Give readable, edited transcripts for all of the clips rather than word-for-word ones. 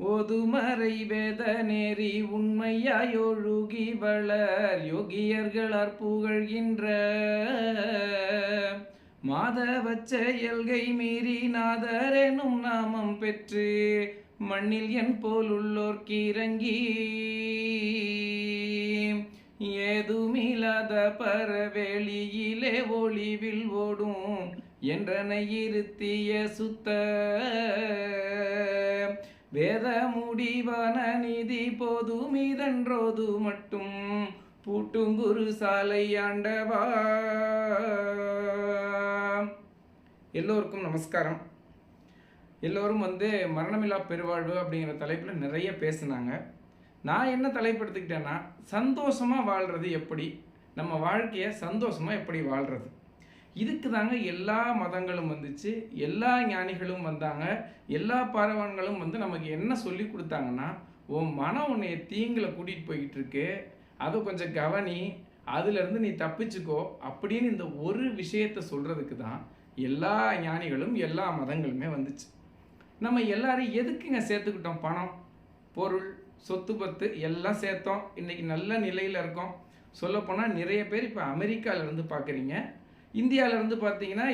ஓதுமறை வேத நெறி உண்மையாயொழுகி வளர் யோகியர்களார் புகழ்கின்ற மாதவச் செயல்கை மீறி நாதரெனும் நாமம் பெற்று மண்ணில் என் போல் உள்ளோர்க்கிறங்கி ஏதுமில்லாத பரவெளியிலே ஒளிவில் ஓடும் என்றனை இருத்திய சுத்த வேத முடிவான நிதி போதுமிதன்றோது மட்டும் பூட்டுங்குரு சாலை ஆண்டவா. எல்லோருக்கும் நமஸ்காரம். எல்லோரும் மரணமில்லா பெருவாழ்வு அப்படிங்கிற தலைப்பில் நிறைய பேசுனாங்க. நான் என்ன தலைப்பு எடுத்துக்கிட்டேன்னா, சந்தோஷமாக வாழ்கிறது எப்படி, நம்ம வாழ்க்கையை சந்தோஷமாக எப்படி வாழ்கிறது. இதுக்கு தாங்க எல்லா மதங்களும் வந்துச்சு, எல்லா ஞானிகளும் வந்தாங்க, எல்லா பாரவான்களும் நமக்கு என்ன சொல்லி கொடுத்தாங்கன்னா, உன் மனம் உன்னைய தீங்கில் கூட்டிகிட்டு போய்கிட்டு இருக்கு, அதை கொஞ்சம் கவனி, அதுலேருந்து நீ தப்பிச்சுக்கோ அப்படின்னு இந்த ஒரு விஷயத்தை சொல்கிறதுக்கு தான் எல்லா ஞானிகளும் எல்லா மதங்களுமே வந்துச்சு. நம்ம எல்லாரும் எதுக்குங்க சேர்த்துக்கிட்டோம்? பணம், பொருள், சொத்து பத்து எல்லாம் சேர்த்தோம். இன்றைக்கி நல்ல நிலையில் இருக்கோம். சொல்லப்போனால் நிறைய பேர் இப்போ அமெரிக்காவிலேருந்து பார்க்குறீங்க. இந்தியாவிலேருந்து பார்த்தீங்கன்னா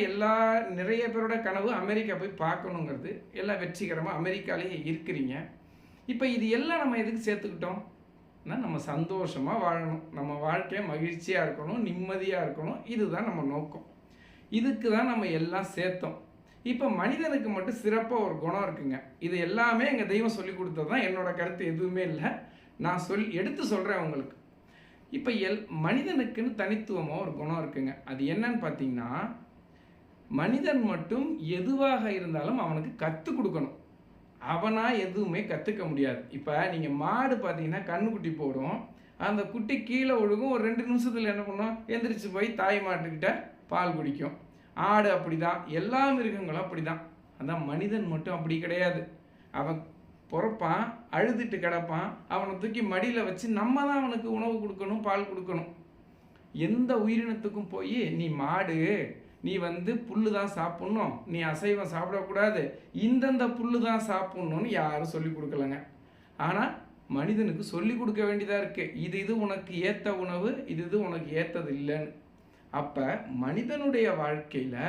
நிறைய பேரோட கனவு அமெரிக்கா போய் பார்க்கணுங்கிறது. எல்லாம் வெற்றிகரமாக அமெரிக்காலேயே இருக்கிறீங்க. இப்போ இது எல்லாம் நம்ம எதுக்கு சேர்த்துக்கிட்டோம்னா, நம்ம சந்தோஷமாக வாழணும், நம்ம வாழ்க்கையை மகிழ்ச்சியாக இருக்கணும், நிம்மதியாக இருக்கணும். இதுதான் நம்ம நோக்கம். இதுக்கு தான் நம்ம எல்லாம் சேர்த்தோம். இப்போ மனிதனுக்கு மட்டும் சிறப்பாக ஒரு குணம் இருக்குங்க. இது எல்லாமே எங்கள் தெய்வம் சொல்லி கொடுத்தது தான். என்னோடய கருத்து எதுவுமே இல்லை, நான் எடுத்து சொல்கிறேன் உங்களுக்கு. இப்போ மனிதனுக்குன்னு தனித்துவமாக ஒரு குணம் இருக்குங்க. அது என்னன்னு பார்த்தீங்கன்னா, மனிதன் மட்டும் எதுவாக இருந்தாலும் அவனுக்கு கற்றுக் கொடுக்கணும். அவனாக எதுவுமே கற்றுக்க முடியாது. இப்போ நீங்கள் மாடு பார்த்தீங்கன்னா கண்ணுக்குட்டி போடும், அந்த குட்டி கீழே ஒழுகும், ஒரு 2 நிமிஷத்தில் என்ன பண்ணும், எந்திரிச்சு போய் தாய் மாட்டுக்கிட்ட பால் குடிக்கும். ஆடு அப்படி தான், எல்லா மிருகங்களும் அப்படி தான். அதான் மனிதன் மட்டும் அப்படி கிடையாது. அவன் பிறப்பான், அழுதுட்டு கிடப்பான், அவனை தூக்கி மடியில் வச்சு நம்ம தான் அவனுக்கு உணவு கொடுக்கணும், பால் கொடுக்கணும். எந்த உயிரினத்துக்கும் போய் நீ மாடு, நீ புல்லு தான் சாப்பிட்ணும், நீ அசைவம் சாப்பிடக்கூடாது, இந்தந்த புல்லு தான் சாப்பிட்ணுன்னு யாரும் சொல்லி கொடுக்கலங்க. ஆனால் மனிதனுக்கு சொல்லி கொடுக்க வேண்டியதாக இருக்குது. இது உனக்கு ஏற்ற உணவு, இது உனக்கு ஏற்றது இல்லைன்னு. அப்போ மனிதனுடைய வாழ்க்கையில்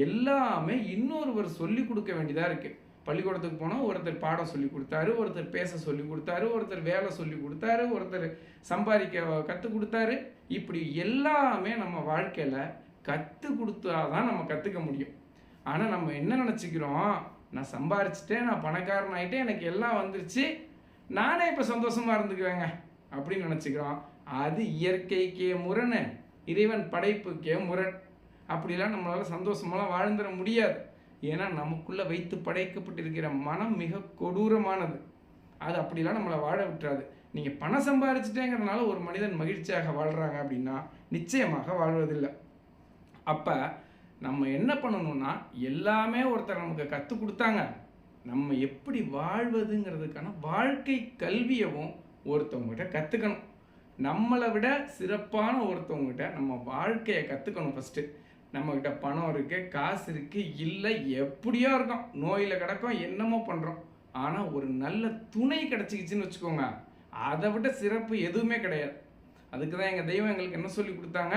எல்லாமே இன்னொருவர் சொல்லி கொடுக்க வேண்டியதாக இருக்குது. பள்ளிக்கூடத்துக்கு போனால் ஒருத்தர் பாடம் சொல்லி கொடுத்தாரு, ஒருத்தர் பேச சொல்லி கொடுத்தாரு, ஒருத்தர் வேலை சொல்லி கொடுத்தாரு, ஒருத்தர் சம்பாதிக்க கற்றுக் கொடுத்தாரு. இப்படி எல்லாமே நம்ம வாழ்க்கையில் கற்றுக் கொடுத்தா தான் நம்ம கற்றுக்க முடியும். ஆனால் நம்ம என்ன நினச்சிக்கிறோம், நான் சம்பாரிச்சிட்டேன், நான் பணக்காரன் ஆகிட்டேன், எனக்கு எல்லாம் வந்துருச்சு, நானே இப்போ சந்தோஷமாக இருந்துக்குவேங்க அப்படின்னு நினச்சிக்கிறோம். அது இயற்கைக்கே முரண், இறைவன் படைப்புக்கே முரண். அப்படிலாம் நம்மளால் சந்தோஷமெல்லாம் வாழ்ந்துட முடியாது. ஏன்னா நமக்குள்ளே வைத்து படைக்கப்பட்டிருக்கிற மனம் மிக கொடூரமானது. அது அப்படிலாம் நம்மளை வாழ விட்டுறாது. நீங்கள் பணம் சம்பாரிச்சிட்டேங்கிறதுனால ஒரு மனிதன் மகிழ்ச்சியாக வாழ்கிறாங்க அப்படின்னா நிச்சயமாக வாழ்வதில்லை. அப்போ நம்ம என்ன பண்ணணும்னா, எல்லாமே ஒருத்தர் நமக்கு கற்றுக் கொடுத்தாங்க, நம்ம எப்படி வாழ்வதுங்கிறதுக்கான வாழ்க்கை கல்வியவும் ஒருத்தவங்ககிட்ட கற்றுக்கணும். நம்மளை விட சிறப்பான ஒருத்தவங்ககிட்ட நம்ம வாழ்க்கையை கற்றுக்கணும். ஃபஸ்ட்டு நம்மக்கிட்ட பணம் இருக்குது, காசு இருக்குது, இல்லை எப்படியோ இருக்கோம், நோயில் கிடக்கும், என்னமோ பண்ணுறோம். ஆனால் ஒரு நல்ல துணை கிடச்சிக்கிச்சின்னு வச்சுக்கோங்க, அதை விட சிறப்பு எதுவுமே கிடையாது. அதுக்கு தான் எங்கள் தெய்வம் எங்களுக்கு என்ன சொல்லி கொடுத்தாங்க,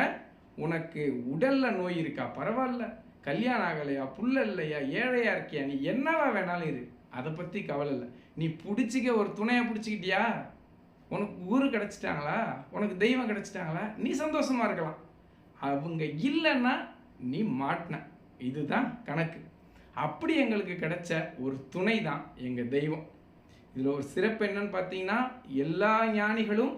உனக்கு உடலில் நோய் இருக்கா பரவாயில்ல, கல்யாணம் ஆகலையா, புள்ள இல்லையா, ஏழையாக இருக்கியா, நீ என்னவா வேணாலும் இரு, அதை பற்றி கவலை இல்லை. நீ பிடிச்சிக்க ஒரு துணையை பிடிச்சிக்கிட்டியா, உனக்கு ஊரு கிடச்சிட்டாங்களா, உனக்கு தெய்வம் கிடச்சிட்டாங்களா, நீ சந்தோஷமாக இருக்கலாம். அவங்க இல்லைன்னா நீ மாட்டின, இதுதான் கணக்கு. அப்படி எங்களுக்கு கிடைச்ச ஒரு துணை தான் எங்கள் தெய்வம். இதில் ஒரு சிறப்பு என்னன்னு பார்த்தீங்கன்னா, எல்லா ஞானிகளும்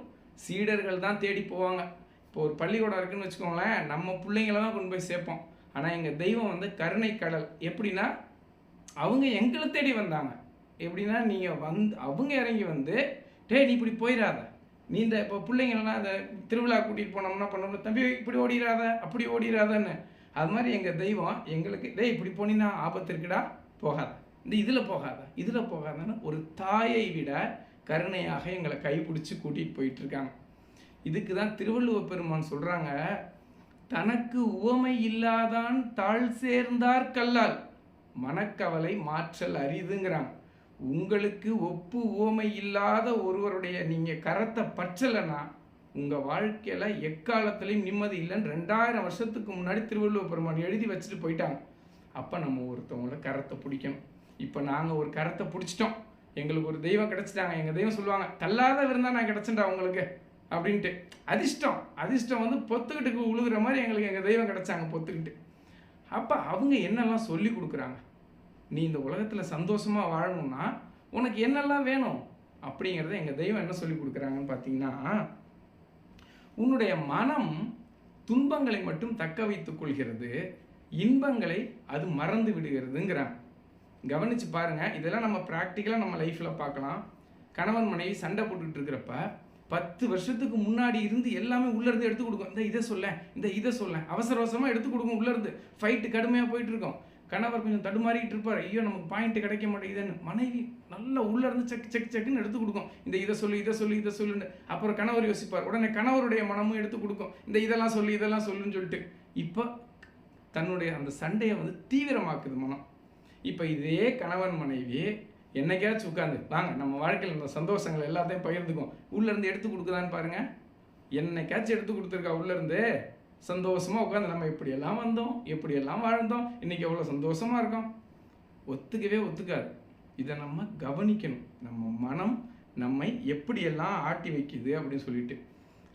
சீடர்கள் தான் தேடி போவாங்க. இப்போ ஒரு பள்ளிக்கூடம் இருக்குன்னு வச்சுக்கோங்களேன், நம்ம பிள்ளைங்கள தான் கொண்டு போய் சேர்ப்போம். ஆனால் எங்கள் தெய்வம் கருணை கடல். எப்படின்னா, அவங்க எங்களை தேடி வந்தாங்க. எப்படின்னா, நீங்கள் அவங்க இறங்கி டேய் நீ இப்படி போயிடாத, நீ இப்போ பிள்ளைங்களெல்லாம் அந்த திருவிழா கூட்டிகிட்டு போனோம்னா பண்ணோம்னா, தம்பி இப்படி ஓடிடாத, அப்படி ஓடிடாதன்னு. அது மாதிரி எங்கள் தெய்வம் எங்களுக்கு, டேய் இப்படி போனீங்கன்னா ஆபத்து இருக்குடா, போகாத, இதில் போகாத, இதில் போகாதன்னு ஒரு தாயை விட கருணையாக எங்களை கைப்பிடிச்சி கூட்டிகிட்டு போயிட்டுருக்காங்க. இதுக்கு தான் திருவள்ளுவர் பெருமான் சொல்கிறாங்க, தனக்கு உவமை இல்லாதான் தாழ் சேர்ந்தார் கல்லால் மனக்கவலை மாற்றல் அரிதுங்கிறாங்க. உங்களுக்கு ஒப்பு உவமை இல்லாத ஒருவருடைய நீங்கள் கரத்தை பற்றலைன்னா உங்கள் வாழ்க்கையில் எக்காலத்துலேயும் நிம்மதி இல்லைன்னு 2000 வருஷத்துக்கு முன்னாடி திருவள்ளுவர் பெருமான் எழுதி வச்சுட்டு போயிட்டாங்க. அப்போ நம்ம ஒருத்தவங்கள கரத்தை பிடிக்கணும். இப்போ நாங்கள் ஒரு கரத்தை பிடிச்சிட்டோம், எங்களுக்கு ஒரு தெய்வம் கிடச்சிட்டாங்க. எங்கள் தெய்வம் சொல்லுவாங்க, தள்ளாத விருந்தா நான் கிடச்சேன்டா உங்களுக்கு அப்படின்ட்டு. அதிர்ஷ்டம் வந்து பொத்துக்கிட்டுக்கு உழுகுற மாதிரி எங்களுக்கு எங்கள் தெய்வம் கிடச்சாங்க பொத்துக்கிட்டு. அப்போ அவங்க என்னெல்லாம் சொல்லி கொடுக்குறாங்க, நீ இந்த உலகத்தில் சந்தோஷமாக வாழணும்னா உனக்கு என்னெல்லாம் வேணும் அப்படிங்கிறத எங்கள் தெய்வம் என்ன சொல்லி கொடுக்குறாங்கன்னு பார்த்தீங்கன்னா, உன்னுடைய மனம் துன்பங்களை மட்டும் தக்க வைத்துக் கொள்கிறது, இன்பங்களை அது மறந்து விடுகிறதுங்கிறாங்க. கவனித்து பாருங்கள், இதெல்லாம் நம்ம ப்ராக்டிக்கலாக நம்ம லைஃப்பில் பார்க்கலாம். கணவன் மனைவி சண்டை போட்டுக்கிட்டு இருக்கிறப்ப 10 வருஷத்துக்கு முன்னாடி இருந்து எல்லாமே உள்ளேருந்து எடுத்து கொடுக்கும். இந்த இதை சொல்ல அவசரமாக எடுத்து கொடுக்கும். உள்ளேருந்து ஃபைட்டு கடுமையாக போயிட்டுருக்கோம். கணவர் கொஞ்சம் தடுமாறிக்கிட்டு இருப்பார், ஐயோ நமக்கு பாயிண்ட்டு கிடைக்க மாட்டேங்குதுன்னு. மனைவி நல்லா உள்ளேருந்து செக்குன்னு எடுத்து கொடுக்கும். இந்த இதை சொல்லுன்னு. அப்புறம் கணவர் யோசிப்பார், உடனே கணவருடைய மனமும் எடுத்து கொடுக்கும், இந்த இதெல்லாம் சொல்லுன்னு சொல்லிட்டு. இப்போ தன்னுடைய அந்த சண்டையை வந்து தீவிரமாக்குது மனம். இப்போ இதே கணவன் மனைவி என்னைக்காச்சும் உட்காந்து வாங்க நம்ம வாழ்க்கையில் இந்த சந்தோஷங்கள் எல்லாத்தையும் பகிர்ந்துக்கும் உள்ளேருந்து எடுத்து கொடுக்குதான்னு பாருங்கள். என்னைக்காச்சும் எடுத்து கொடுத்துருக்கா உள்ளேருந்து சந்தோஷமாக உட்காந்து நம்ம எப்படியெல்லாம் வந்தோம், எப்படியெல்லாம் வாழ்ந்தோம், இன்றைக்கி எவ்வளோ சந்தோஷமாக இருக்கோம். ஒத்துக்காது. இதை நம்ம கவனிக்கணும். நம்ம மனம் நம்மை எப்படியெல்லாம் ஆட்டி வைக்குது அப்படின்னு சொல்லிட்டு.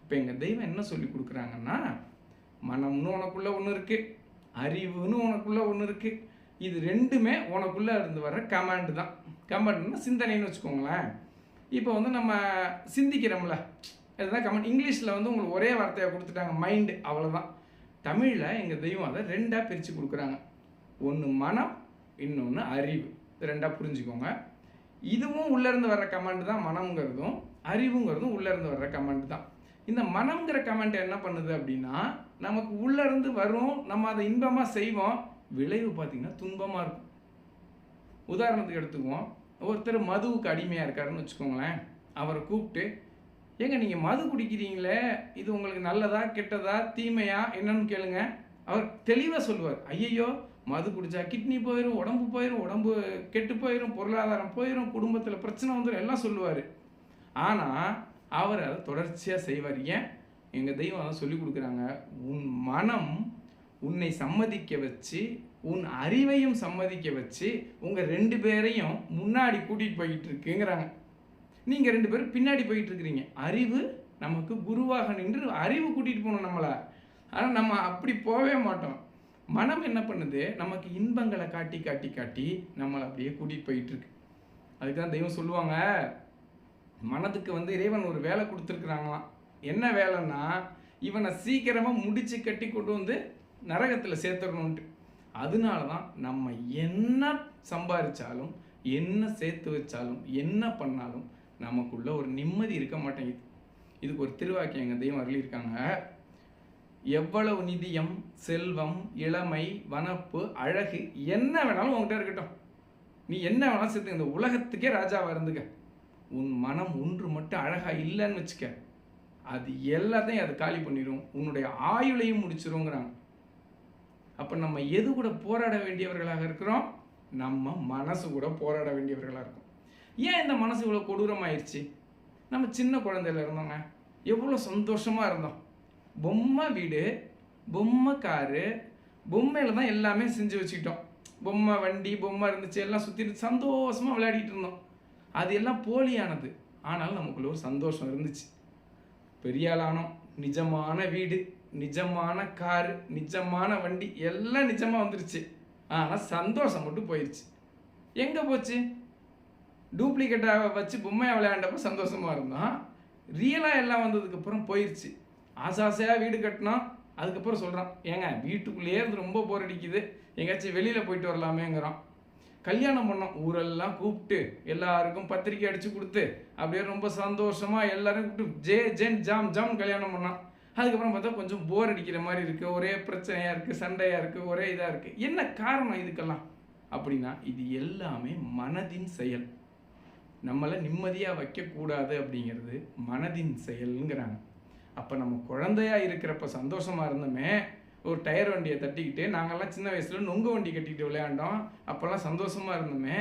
இப்போ எங்கள் தெய்வம் என்ன சொல்லி கொடுக்குறாங்கன்னா, மனம்னு உனக்குள்ளே ஒன்று இருக்குது, அறிவுன்னு உனக்குள்ளே ஒன்று இருக்குது. இது ரெண்டுமே உனக்குள்ளே இருந்து வர்ற கமாண்டு தான். கமாண்டுன்னா சிந்தனைன்னு வச்சுக்கோங்களேன். இப்போ வந்து நம்ம சிந்திக்கிறோம்ல, அதுதான் கமாண்ட். இங்கிலீஷில் வந்து உங்களுக்கு ஒரே வார்த்தையாக கொடுத்துட்டாங்க, மைண்டு, அவ்வளோதான். தமிழில் எங்கள் தெய்வம் அதை 2ஆக பிரித்து கொடுக்குறாங்க. ஒன்று மனம், இன்னொன்று அறிவு. இது 2ஆக புரிஞ்சுக்கோங்க. இதுவும் உள்ளேருந்து வர்ற கமாண்டு தான் மனம்ங்கிறதும், அறிவுங்கிறதும் உள்ளேருந்து வர்ற கமாண்டு தான். இந்த மனம்ங்கிற கமெண்ட் என்ன பண்ணுது அப்படின்னா, நமக்கு உள்ளேருந்து வரும், நம்ம அதை இன்பமாக செய்வோம், விளைவு பார்த்திங்கன்னா துன்பமாக இருக்கும். உதாரணத்துக்கு எடுத்துக்குவோம், ஒருத்தர் மதுவுக்கு அடிமையாக இருக்காருன்னு வச்சுக்கோங்களேன். அவரை கூப்பிட்டு, ஏங்க நீங்கள் மது குடிக்கிறீங்களே, இது உங்களுக்கு நல்லதா கெட்டதா தீமையா என்னன்னு கேளுங்க. அவர் தெளிவாக சொல்லுவார், ஐயையோ மது குடித்தா கிட்னி போயிடும், உடம்பு கெட்டு போயிடும், பொருளாதாரம் போயிடும், குடும்பத்தில் பிரச்சனை வந்துடும், எல்லாம் சொல்லுவார். ஆனால் அவர் அதை தொடர்ச்சியாக செய்வார். ஏன்? எங்கள் தெய்வம் அதை சொல்லி கொடுக்குறாங்க, உன் மனம் உன்னை சம்மதிக்க வச்சு, உன் அறிவையும் சம்மதிக்க வச்சு, உங்கள் 2 பேரையும் முன்னாடி கூட்டிகிட்டு போய்கிட்டு இருக்குங்கிறாங்க. நீங்கள் 2 பேரும் பின்னாடி போயிட்டு இருக்கிறீங்க. அறிவு நமக்கு குருவாக நின்று அறிவு கூட்டிகிட்டு போகணும் நம்மளை. ஆனால் நம்ம அப்படி போகவே மாட்டோம். மனம் என்ன பண்ணுது, நமக்கு இன்பங்களை காட்டி காட்டி காட்டி நம்மளை அப்படியே கூட்டிகிட்டு போயிட்டுருக்கு. அதுக்கு தான் தெய்வம் சொல்லுவாங்க, மனதுக்கு வந்து இறைவன் ஒரு வேலை கொடுத்துருக்குறாங்களாம். என்ன வேலைன்னா, இவனை சீக்கிரமாக முடித்து கட்டி கொண்டு வந்து நரகத்தில் சேர்த்துடணுன்ட்டு. அதனால தான் நம்ம என்ன சம்பாதிச்சாலும், என்ன சேர்த்து வச்சாலும், என்ன பண்ணாலும் நமக்குள்ள ஒரு நிம்மதி இருக்க மாட்டேங்குது. இதுக்கு ஒரு திருவாக்கியம் எங்கள் தெய்வம் அருளியிருக்காங்க, எவ்வளவு நிதியம், செல்வம், இளமை, வனப்பு, அழகு என்ன வேணாலும் உங்கள்கிட்ட இருக்கட்டும், நீ என்ன வேணாலும் சேர்த்து இந்த உலகத்துக்கே ராஜாவாக இருந்துக்க, உன் மனம் ஒன்று மட்டும் அழகாக இல்லைன்னு வச்சுக்க, அது எல்லாத்தையும் அது காலி பண்ணிடும், உன்னுடைய ஆயுளையும் முடிச்சிருங்கிறாங்க. அப்போ நம்ம எது கூட போராட வேண்டியவர்களாக இருக்கிறோம்? நம்ம மனசு கூட போராட வேண்டியவர்களாக இருக்கும். ஏன் இந்த மனசு இவ்வளோ கொடூரமாயிடுச்சு? நம்ம சின்ன குழந்தையில இருந்தோங்க, எவ்வளோ சந்தோஷமாக இருந்தோம். பொம்மை வீடு, பொம்மை காரு, பொம்மையில் தான் எல்லாமே செஞ்சு வச்சுக்கிட்டோம். பொம்மை வண்டி, பொம்மை இருந்துச்சு, எல்லாம் சுற்றி சந்தோஷமாக விளையாடிட்டு இருந்தோம். அது எல்லாம் போலியானது, ஆனாலும் நமக்குள்ள ஒரு சந்தோஷம் இருந்துச்சு. பெரிய ஆளானோம், நிஜமான வீடு, நிஜமான காரு, நிஜமான வண்டி எல்லாம் நிஜமாக வந்துருச்சு. ஆனால் சந்தோஷம் மட்டும் போயிடுச்சு. எங்கே போச்சு? டூப்ளிகேட்டாக வச்சு பொம்மையை விளையாண்டப்போ சந்தோஷமாக இருந்தோம், ரியலாக எல்லாம் வந்ததுக்கப்புறம் போயிடுச்சு. ஆசாசையாக வீடு கட்டினோம், அதுக்கப்புறம் சொல்கிறான், ஏங்க வீட்டுக்குள்ளேயே இருந்து ரொம்ப போர் அடிக்குது, எங்கேயாச்சும் வெளியில் போயிட்டு வரலாமேங்கிறோம். கல்யாணம் பண்ணோம், ஊரெல்லாம் கூப்பிட்டு எல்லாருக்கும் பத்திரிக்கை அடித்து கொடுத்து அப்படியே ரொம்ப சந்தோஷமாக எல்லாரும் கூப்பிட்டு ஜேன் ஜாம் கல்யாணம் பண்ணோம். அதுக்கப்புறம் பார்த்தா கொஞ்சம் போர் அடிக்கிற மாதிரி இருக்குது, ஒரே பிரச்சனையாக இருக்குது, சண்டையாக இருக்குது, ஒரே இதாக இருக்குது. என்ன காரணம் இதுக்கெல்லாம் அப்படின்னா, இது எல்லாமே மனதின் செயல். நம்மளை நிம்மதியாக வைக்கக்கூடாது அப்படிங்கிறது மனதின் செயலுங்கிறாங்க. அப்போ நம்ம குழந்தையாக இருக்கிறப்ப சந்தோஷமாக இருந்தோமே, ஒரு டயர் வண்டியை தட்டிக்கிட்டு, நாங்கள்லாம் சின்ன வயசில் நொங்கு வண்டி கட்டிக்கிட்டு விளையாண்டோம், அப்போல்லாம் சந்தோஷமாக இருந்தோமே.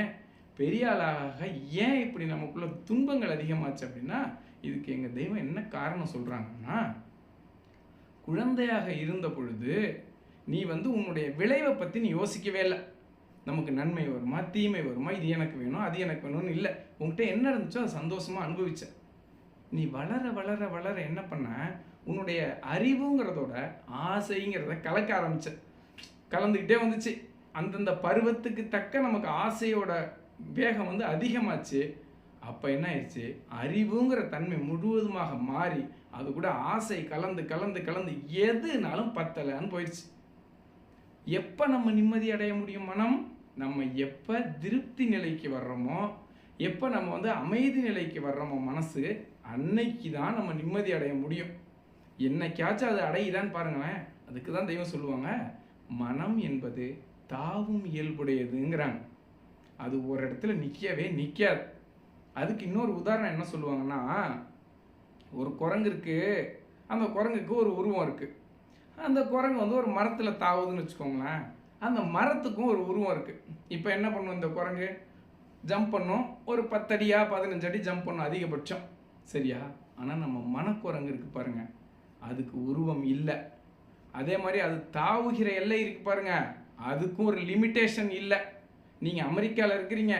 பெரிய ஆளாக ஏன் இப்படி நமக்குள்ள துன்பங்கள் அதிகமாச்சு அப்படின்னா, இதுக்கு எங்கள் தெய்வம் என்ன காரணம் சொல்கிறாங்கன்னா, குழந்தையாக இருந்த பொழுது நீ உன்னுடைய விளைவை பற்றி நீ யோசிக்கவே இல்லை. நமக்கு நன்மை வருமா தீமை வருமா, இது எனக்கு வேணும் அது எனக்கு வேணும்னு இல்லை. உங்கள்கிட்ட என்ன இருந்துச்சோ அதை சந்தோஷமாக அனுபவிச்ச. நீ வளர வளர வளர என்ன பண்ண, உன்னுடைய அறிவுங்கிறதோட ஆசைங்கிறத கலக்க ஆரம்பிச்ச. கலந்துக்கிட்டே வந்துச்சு. அந்தந்த பருவத்துக்கு தக்க நமக்கு ஆசையோட வேகம் அதிகமாச்சு. அப்போ என்ன ஆயிடுச்சு, அறிவுங்கிற தன்மை முழுவதுமாக மாறி அது கூட ஆசை கலந்து கலந்து கலந்து எதுனாலும் பத்தலைன்னு போயிடுச்சு. எப்போ நம்ம நிம்மதி அடைய முடியும் மனம்? நம்ம எப்போ திருப்தி நிலைக்கு வர்றோமோ, எப்போ நம்ம அமைதி நிலைக்கு வர்றோமோ மனசு, அன்னைக்கு தான் நம்ம நிம்மதி அடைய முடியும். என்னைக்காச்சும் அது அடையுதான்னு பாருங்களேன். அதுக்கு தான் தெய்வம் சொல்லுவாங்க, மனம் என்பது தாவும் இயல்புடையதுங்கிறாங்க. அது ஒரு இடத்துல நிற்கவே நிற்காது. அதுக்கு இன்னொரு உதாரணம் என்ன சொல்லுவாங்கன்னா, ஒரு குரங்கு இருக்குது, அந்த குரங்குக்கு ஒரு உருவம் இருக்குது. அந்த குரங்கு ஒரு மரத்தில் தாவுதுன்னு வச்சுக்கோங்களேன். அந்த மரத்துக்கும் ஒரு உருவம் இருக்குது. இப்போ என்ன பண்ணும் இந்த குரங்கு? ஜம்ப் பண்ணும். ஒரு 10 அடியா 15 அடி ஜம்ப் பண்ணும் அதிகபட்சம், சரியா? ஆனால் நம்ம மனக்குரங்கு இருக்குது பாருங்க, அதுக்கு உருவம் இல்லை. அதே மாதிரி அது தாவுகிற எல்லை இருக்குது பாருங்க, அதுக்கும் ஒரு லிமிட்டேஷன் இல்லை. நீங்கள் அமெரிக்காவில் இருக்கிறீங்க,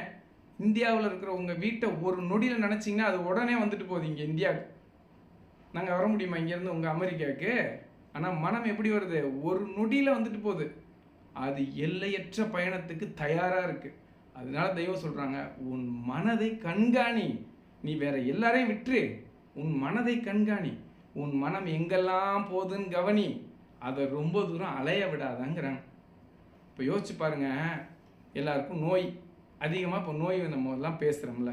இந்தியாவில் இருக்கிற உங்கள் வீட்டை ஒரு நொடியில் நினச்சிங்கன்னா அது உடனே வந்துட்டு போகுது இங்கே இந்தியாவுக்கு. நாங்கள் வர முடியுமா இங்கேருந்து உங்கள் அமெரிக்காவுக்கு? ஆனால் மனம் எப்படி வருது? ஒரு நொடியில் வந்துட்டு போகுது. அது எல்லையற்ற பயணத்துக்கு தயாராக இருக்குது. அதனால தெய்வம் சொல்கிறாங்க, உன் மனதை கண்காணி. நீ வேற எல்லாரையும் விட்டுரு, உன் மனதை கண்காணி. உன் மனம் எங்கெல்லாம் போகுதுன்னு கவனி. அதை ரொம்ப தூரம் அலைய விடாதங்கிறாங்க. இப்போ யோசிச்சு பாருங்க, எல்லாருக்கும் நோய் அதிகமாக, இப்போ நோய் நம்ம எல்லாம் பேசுகிறோம்ல,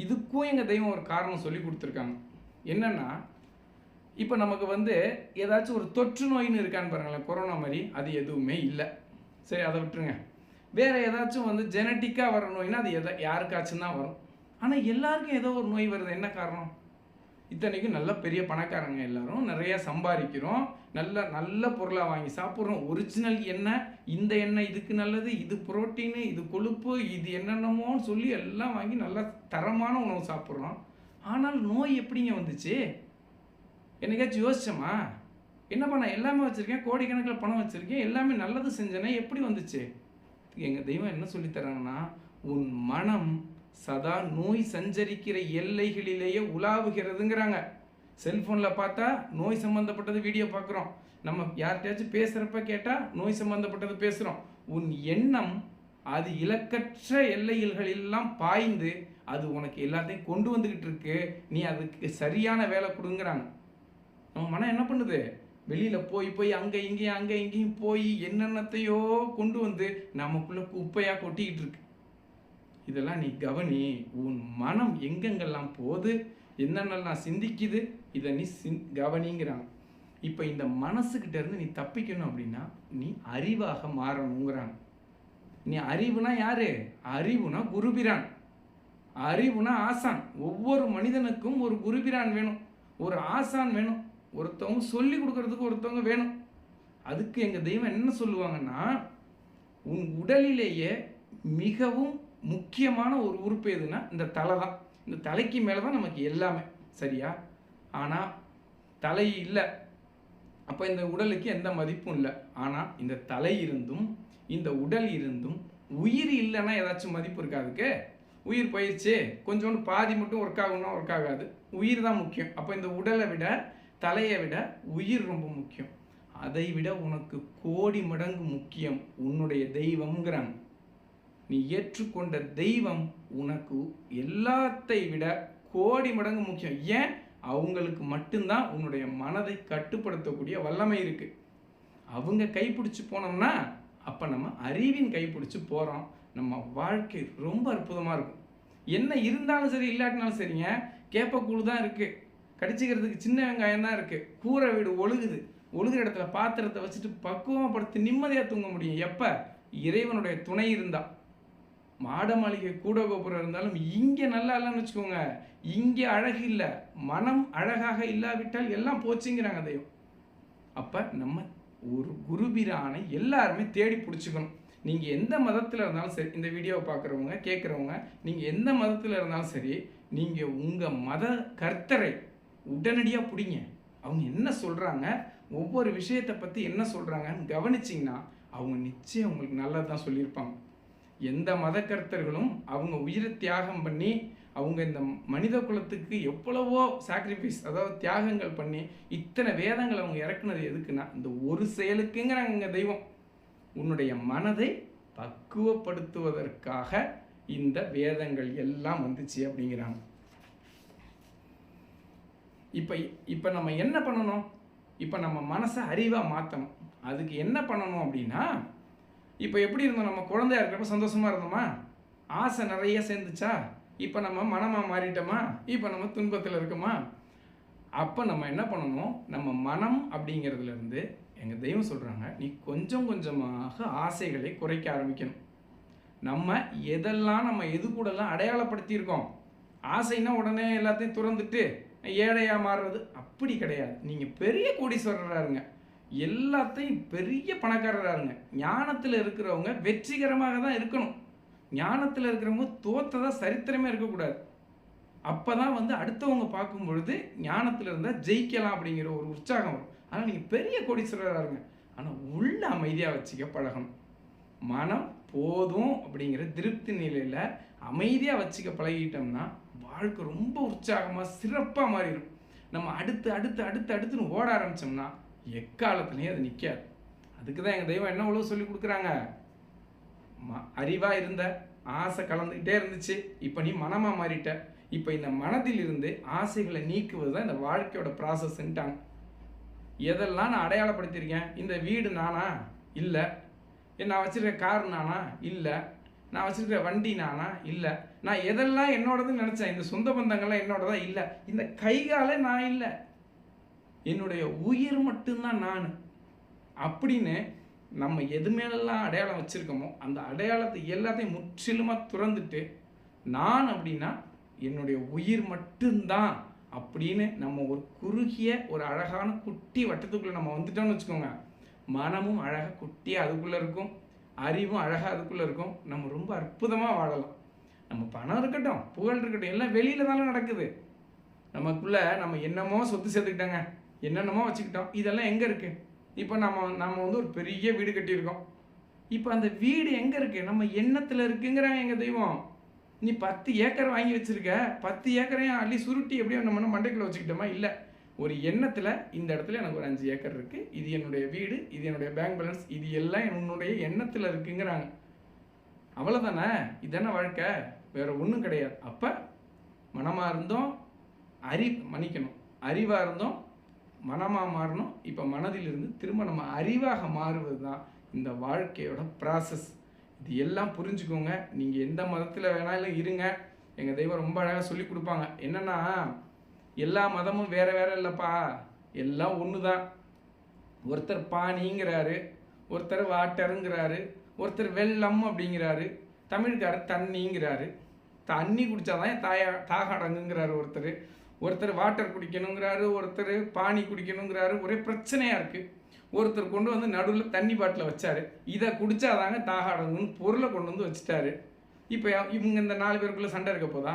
இதுக்கும் எங்கள் தெய்வம் ஒரு காரணம் சொல்லி கொடுத்துருக்காங்க. என்னென்னா, இப்போ நமக்கு ஏதாச்சும் ஒரு தொற்று நோயின்னு இருக்கான்னு பாருங்களேன், கொரோனா மாதிரி, அது எதுவுமே இல்லை. சரி, அதை விட்டுருங்க. வேறு ஏதாச்சும் ஜெனட்டிக்காக வர நோய்னா அது யாருக்காச்சும் தான் வரும். ஆனால் எல்லாருக்கும் ஏதோ ஒரு நோய் வருது. என்ன காரணம்? இத்தனைக்கும் நல்ல பெரிய பணக்காரங்க எல்லாரும் நிறையா சம்பாதிக்கிறோம், நல்ல நல்ல பொருளாக வாங்கி சாப்பிட்றோம். ஒரிஜினல் எண்ணெய், இந்த எண்ணெய் இதுக்கு நல்லது, இது புரோட்டீனு, இது கொழுப்பு, இது என்னென்னமோன்னு சொல்லி எல்லாம் வாங்கி நல்ல தரமான உணவு சாப்பிட்றோம். ஆனால் நோய் எப்படிங்க வந்துச்சு? என்னைக்காச்சும் யோசிச்சோமா? என்ன பண்ண, எல்லாமே வச்சுருக்கேன், கோடிக்கணக்கில் பணம் வச்சுருக்கேன், எல்லாமே நல்லது செஞ்சேனே, எப்படி வந்துச்சு? எங்கள் தெய்வம் என்ன சொல்லித்தராங்கன்னா, உன் மனம் சதா நோய் சஞ்சரிக்கிற எல்லைகளிலேயே உலாவுகிறதுங்கிறாங்க. செல்ஃபோனில் பார்த்தா நோய் சம்மந்தப்பட்டது வீடியோ பார்க்குறோம், நம்ம யார்கிட்டயாச்சும் பேசுகிறப்ப கேட்டால் நோய் சம்மந்தப்பட்டது பேசுகிறோம். உன் எண்ணம் அது இலக்கற்ற எல்லைகளெல்லாம் பாய்ந்து அது உனக்கு எல்லாத்தையும் கொண்டு வந்துக்கிட்டு இருக்கு. நீ அதுக்கு சரியான வேலை கொடுங்கிறாங்க. நம்ம மனம் என்ன பண்ணுது? வெளியில் போய் போய் அங்கே இங்கேயும் போய் என்னென்னத்தையோ கொண்டு வந்து நமக்குள்ளே குப்பையாக கொட்டிக்கிட்டு இருக்கு. இதெல்லாம் நீ கவனி. உன் மனம் எங்கெங்கெல்லாம் போகுது, என்னென்னலாம் சிந்திக்குது, இதை நீ கவனிங்கிறாங்க. இப்போ இந்த மனசுக்கிட்ட இருந்து நீ தப்பிக்கணும் அப்படின்னா நீ அறிவாக மாறணுங்கிறாங்க. நீ அறிவுனா யாரு? அறிவுனா குருபிரான், அறிவுனா ஆசான். ஒவ்வொரு மனிதனுக்கும் ஒரு குருபிரான் வேணும், ஒரு ஆசான் வேணும், ஒருத்தவங்க சொல்லி கொடுக்கறதுக்கு ஒருத்தவங்க வேணும். அதுக்கு எங்கள் தெய்வம் என்ன சொல்லுவாங்கன்னா, உன் உடலிலேயே மிகவும் முக்கியமான ஒரு உறுப்பு எதுனா இந்த தலை தான். இந்த தலைக்கு மேலே தான் நமக்கு எல்லாமே, சரியா? ஆனால் தலை இல்லை, அப்போ இந்த உடலுக்கு எந்த மதிப்பும் இல்லை. ஆனால் இந்த தலை இருந்தும் இந்த உடல் இருந்தும் உயிர் இல்லைன்னா ஏதாச்சும் மதிப்பு இருக்கா? அதுக்கு உயிர் போயிடுச்சு, கொஞ்சோண்டு பாதி மட்டும் ஒர்க் ஆகும்னா ஒர்க் ஆகாது. உயிர் தான் முக்கியம். அப்போ இந்த உடலை விட தலையை விட உயிர் ரொம்ப முக்கியம். அதை விட உனக்கு கோடி மடங்கு முக்கியம் உன்னுடைய தெய்வம்ங்கிறாங்க. நீ ஏற்றுக்கொண்ட தெய்வம் உனக்கு எல்லாத்தை விட கோடி மடங்கு முக்கியம். ஏன்? அவங்களுக்கு மட்டும்தான் உன்னுடைய மனதை கட்டுப்படுத்தக்கூடிய வல்லமை இருக்கு. அவங்க கைப்பிடிச்சு போனோம்னா அப்போ நம்ம அறிவின் கைப்பிடிச்சு போகிறோம். நம்ம வாழ்க்கை ரொம்ப அற்புதமாக இருக்கும். என்ன இருந்தாலும் சரி இல்லாட்டினாலும் சரிங்க, கேப்பக்கூழு தான் இருக்குது, கடிச்சிக்கிறதுக்கு சின்ன வெங்காயம் தான் இருக்குது, கூரை வீடு ஒழுகுது, ஒழுகுற இடத்துல பாத்திரத்தை வச்சுட்டு பக்குவப்படுத்தி நிம்மதியாக தூங்க முடியும். எப்போ? இறைவனுடைய துணை இருந்தால். மாட மாளிகை கூட கோபுரம் இருந்தாலும் இங்கே நல்லா இல்லைன்னு வச்சுக்கோங்க, இங்கே அழகு இல்லை, மனம் அழகாக இல்லாவிட்டால் எல்லாம் போச்சுங்கிறாங்க தெய்வம். அப்போ நம்ம ஒரு குருபிரானை எல்லாருமே தேடி பிடிச்சிக்கணும். நீங்கள் எந்த மதத்தில் இருந்தாலும் சரி, இந்த வீடியோவை பார்க்குறவங்க கேட்குறவங்க, நீங்கள் எந்த மதத்தில் இருந்தாலும் சரி, நீங்கள் உங்கள் மத கர்த்தரை உடனடியாக பிடிங்க. அவங்க என்ன சொல்கிறாங்க, ஒவ்வொரு விஷயத்தை பற்றி என்ன சொல்கிறாங்கன்னு கவனிச்சிங்கன்னா அவங்க நிச்சயம் உங்களுக்கு நல்லது தான் சொல்லியிருப்பாங்க. எந்த மத கர்த்தர்களும் அவங்க உயிரை தியாகம் பண்ணி அவங்க இந்த மனித குலத்துக்கு எவ்வளவோ சாக்ரிஃபைஸ், அதாவது தியாகங்கள் பண்ணி இத்தனை வேதங்கள் அவங்க இறக்குனது எதுக்குன்னா இந்த ஒரு செயலுக்குங்கிறாங்க எங்கள் தெய்வம். உன்னுடைய மனதை பக்குவப்படுத்துவதற்காக இந்த வேதங்கள் எல்லாம் வந்துச்சு அப்படிங்கிறாங்க. இப்போ நம்ம என்ன பண்ணணும்? இப்போ நம்ம மனசை அறிவாக மாற்றணும். அதுக்கு என்ன பண்ணணும் அப்படின்னா, இப்போ எப்படி இருந்தோம்? நம்ம குழந்தையா இருக்கிறப்ப சந்தோஷமாக இருந்தோமா? ஆசை நிறைய சேர்ந்துச்சா? இப்போ நம்ம மனமாக மாறிட்டோமா? இப்போ நம்ம துன்பத்தில் இருக்கோமா? அப்போ நம்ம என்ன பண்ணணும்? நம்ம மனம் அப்படிங்கிறதுலேருந்து எங்கள் தெய்வம் சொல்கிறாங்க, நீ கொஞ்சம் கொஞ்சமாக ஆசைகளை குறைக்க ஆரம்பிக்கணும். நம்ம எதெல்லாம் நம்ம எது கூடலாம் அடையாளப்படுத்தியிருக்கோம். ஆசைன்னா உடனே எல்லாத்தையும் துறந்துட்டு ஏழையாக மாறுறது அப்படி கிடையாது. நீங்கள் பெரிய கோடீஸ்வரராக இருங்க, எல்லாத்தையும் பெரிய பணக்காரராக இருங்க. ஞானத்தில் இருக்கிறவங்க வெற்றிகரமாக தான் இருக்கணும். ஞானத்தில் இருக்கிறவங்க தோற்றதா சரித்திரமே இருக்கக்கூடாது. அப்போ தான் அடுத்தவங்க பார்க்கும் பொழுது ஞானத்தில் இருந்தால் ஜெயிக்கலாம் அப்படிங்கிற ஒரு உற்சாகம் வரும். ஆனால் நீங்கள் பெரிய கோடீஸ்வரராக இருங்க, ஆனால் உள்ள அமைதியாக வச்சுக்க பழகணும். மனம் போதும் அப்படிங்கிற திருப்தி நிலையில் அமைதியாக வச்சுக்க பழகிட்டோம்னா வாழ்க்கை ரொம்ப உற்சாகமாக சிறப்பாக மாறிடும். நம்ம அடுத்துன்னு ஓட ஆரம்பித்தோம்னா எக்காலத்துலேயும் அது நிற்காது. அதுக்கு தான் எங்கள் தெய்வம் என்ன உழவு சொல்லி கொடுக்குறாங்க, அறிவாக இருந்த ஆசை கலந்துக்கிட்டே இருந்துச்சு, இப்போ நீ மனமாக மாறிட்ட. இப்போ இந்த மனதில் இருந்து ஆசைகளை நீக்குவது தான் இந்த வாழ்க்கையோட ப்ராசஸ்ன்ட்டாங்க. எதெல்லாம் நான் அடையாளப்படுத்தியிருக்கேன்? இந்த வீடு நானா? இல்லை. நான் வச்சுருக்க கார் நானா? இல்லை. நான் வச்சுருக்க வண்டி நானா? இல்லை. நான் எதெல்லாம் என்னோடதுன்னு நினச்சேன், இந்த சொந்த பந்தங்கள்லாம் என்னோடதா? இல்லை. இந்த கைகால நான் இல்லை, என்னுடைய உயிர் மட்டும்தான் நான் அப்படின்னு நம்ம எது மேலெல்லாம் அடையாளம் வச்சுருக்கோமோ அந்த அடையாளத்தை எல்லாத்தையும் முற்றிலுமாக துறந்துட்டு நான் அப்படின்னா என்னுடைய உயிர் மட்டும்தான் அப்படின்னு நம்ம ஒரு குறுகிய ஒரு அழகான குட்டி வட்டத்துக்குள்ளே நம்ம வந்துட்டோம்னு வச்சுக்கோங்க. மனமும் அழகாக குட்டியாக அதுக்குள்ளே இருக்கும், அறிவும் அழகாக அதுக்குள்ளே இருக்கும். நம்ம ரொம்ப அற்புதமாக வாழலாம். நம்ம பணம் இருக்கட்டும், புகழ் இருக்கட்டும், எல்லாம் வெளியில் தானே நடக்குது. நமக்குள்ளே நம்ம என்னமோ சொத்து சேர்த்துக்கிட்டாங்க, என்னென்னமோ வச்சுக்கிட்டோம். இதெல்லாம் எங்கே இருக்குது? இப்போ நம்ம ஒரு பெரிய வீடு கட்டியிருக்கோம். இப்போ அந்த வீடு எங்கே இருக்குது? நம்ம எண்ணத்தில் இருக்குங்கிறாங்க எங்கள் தெய்வம். நீ 10 ஏக்கர் வாங்கி வச்சுருக்க, 10 ஏக்கரையும் அள்ளி சுருட்டி எப்படியோ நம்ம மண்டைக்குள்ளே வச்சுக்கிட்டோமா? இல்லை. ஒரு எண்ணத்தில் இந்த இடத்துல எனக்கு ஒரு 5 ஏக்கர் இருக்குது, இது என்னுடைய வீடு, இது என்னுடைய பேங்க் பேலன்ஸ், இது எல்லாம் என்னுடைய எண்ணத்தில் இருக்குங்கிறாங்க. அவ்வளோதானே? இதுதானே வாழ்க்கை, வேறு ஒன்றும் கிடையாது. அப்போ மனமாக இருந்தோம் மன்னிக்கணும், அறிவாக இருந்தோம் மனமாக மாறணும். இப்போ மனதிலிருந்து திரும்ப நம்ம அறிவாக மாறுவது தான் இந்த வாழ்க்கையோட ப்ராசஸ். இது எல்லாம் புரிஞ்சுக்கோங்க. நீங்கள் எந்த மதத்தில் வேணாலும் இருங்க, எங்கள் தெய்வம் ரொம்ப அழகாக சொல்லி கொடுப்பாங்க. என்னென்னா, எல்லா மதமும் வேறு வேறு இல்லைப்பா, எல்லாம் ஒன்று தான். ஒருத்தர் பானிங்கிறாரு, ஒருத்தர் வாட்டருங்கிறாரு, ஒருத்தர் வெள்ளம் அப்படிங்கிறாரு, தமிழ்காரர் தண்ணிங்கிறாரு. தண்ணி குடித்தாதான் தாக அடங்குங்கிறாரு ஒருத்தர் வாட்டர் குடிக்கணுங்கிறாரு, ஒருத்தர் பானி குடிக்கணுங்கிறாரு. ஒரே பிரச்சனையாக இருக்குது. ஒருத்தர் கொண்டு வந்து நடுவில் தண்ணி பாட்டில் வச்சார், இதை குடித்தாதாங்க தாக அடங்குன்னு பொருளை கொண்டு வந்து வச்சுட்டாரு. இப்போ இவங்க இந்த 4 பேருக்குள்ளே சண்டை இருக்க போதா?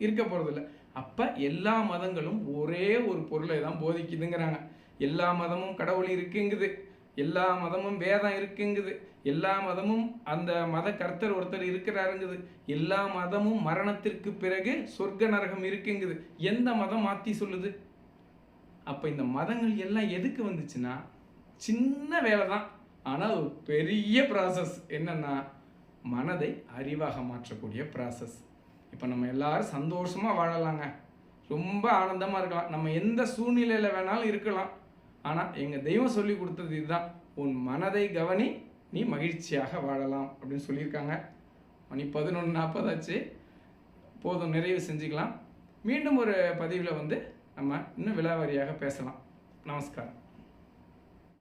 இருக்க போகிறதில்ல. அப்போ எல்லா மதங்களும் ஒரே ஒரு பொருளை தான் போதிக்குதுங்கிறாங்க. எல்லா மதமும் கடவுள் இருக்குங்குது, எல்லா மதமும் வேதம் இருக்குங்குது, எல்லா மதமும் அந்த மத கர்த்தர் ஒருத்தர் இருக்கிறாருங்குது, எல்லா மதமும் மரணத்திற்கு பிறகு சொர்க்க நரகம் இருக்குங்குது. எந்த மதம் மாற்றி சொல்லுது? அப்போ இந்த மதங்கள் எல்லாம் எதுக்கு வந்துச்சுன்னா சின்ன வேலை தான், ஆனால் ஒரு பெரிய ப்ராசஸ். என்னென்னா மனதை அறிவாக மாற்றக்கூடிய ப்ராசஸ். இப்போ நம்ம எல்லாரும் சந்தோஷமாக வாழலாங்க, ரொம்ப ஆனந்தமாக இருக்கலாம், நம்ம எந்த சூழ்நிலையில் வேணாலும் இருக்கலாம். ஆனால் எங்கள் தெய்வம் சொல்லி கொடுத்தது இதுதான், உன் மனதை கவனி, நீ மகிழ்ச்சியாக வாழலாம் அப்படின்னு சொல்லியிருக்காங்க. மணி 11:40 ஆச்சு, போதும், நிறைவு செஞ்சுக்கலாம். மீண்டும் ஒரு பதிவில் நம்ம இன்னும் விலாவாரியாக பேசலாம். நமஸ்காரம்.